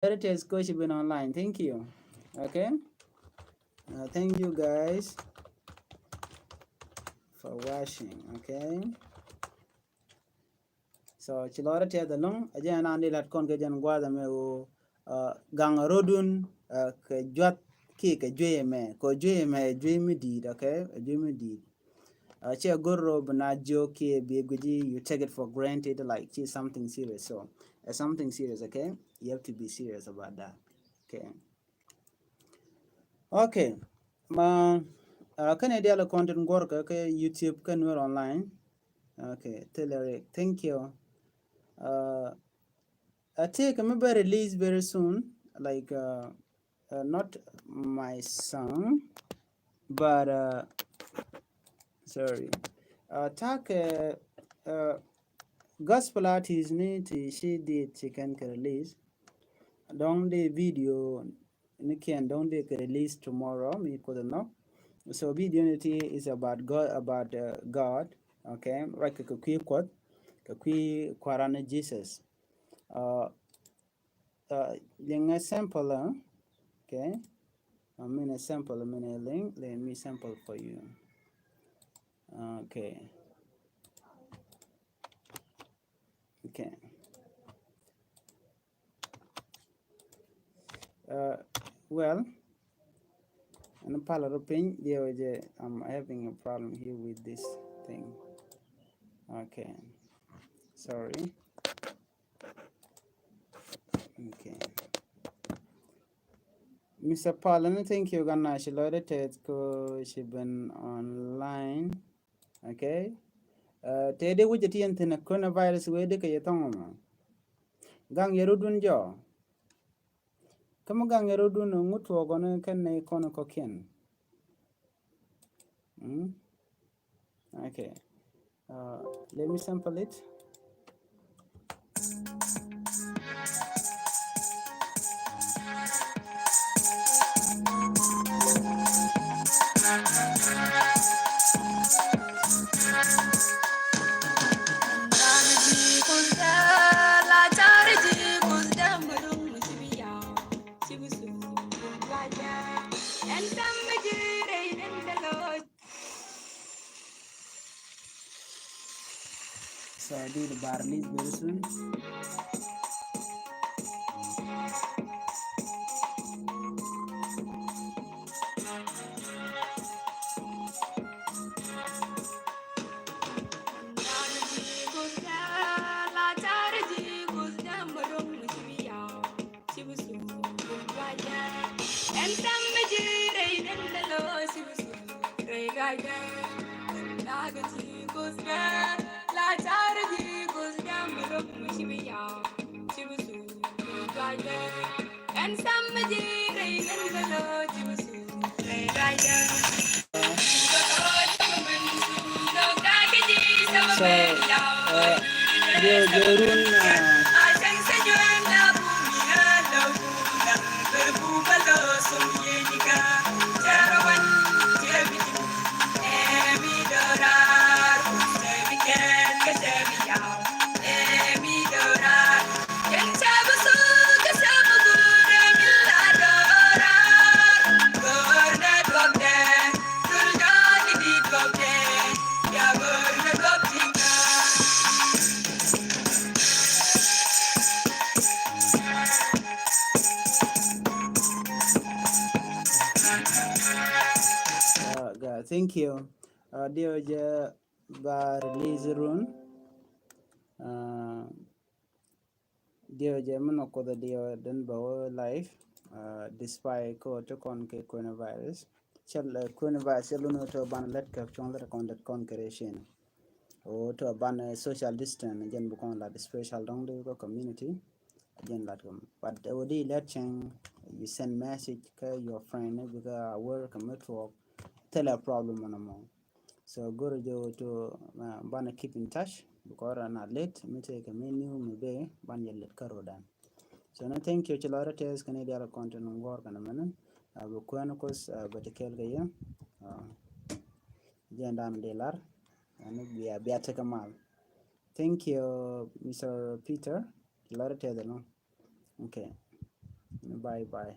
it is Coach been online. Thank you. Okay. Thank you guys for watching. Okay. So chilora te the long ajan andi lat kon ke jan gwa me o gang rodun ke jwat ki ke jwe me ko jwe me jwe mi di okay jwe mi di che goro bana jo ki be guji you take it for granted like it's something serious so something serious okay you have to be serious about that okay. Okay, ma kan dia la content gorka ke YouTube kan Nuer Online. Okay, Telerik, thank you. I think I'm gonna release very soon, like not my song, but sorry, talk gospel artist need to she did she can release. Don't the video, don't they release tomorrow? Me could know. So video unity is about God, okay? Right, kakui quote, kakui kwarana Jesus. Uh, Yung a sample, okay? I mean a sample, I mean a link. Let me sample for you. Okay. Okay. Well, in a parallel ping, I'm having a problem here with this thing. Okay. Sorry. Okay. Mr. Paul, I think you're gonna she loaded it because she been online. Okay. Tede wujeti yente coronavirus wede ke yetong gang yerudun jo. Kamu gang yerudun ngutu ogone ken ne kono kokien. Okay. Let me sample it. So I did the barley very soon. So, thank you. Dear bar release run. Dear German or the dear Dunbow life. Despite co to con coronavirus. Shall coronavirus luno to ban let caption let con that concretion. Or to a ban social distance again become like the special don't do community again like but the would let change you send message to your friend because work a network tell a problem on a more. So go to ban keep in touch because not late me take a menu maybe ban you let dan. So no thank you chilora tes Canadian content on work and a man. Bukuanokos but the kelga jandam delar and we are beatakamal. Thank you, Mr. Peter. Chilora tes no. Okay. Bye bye.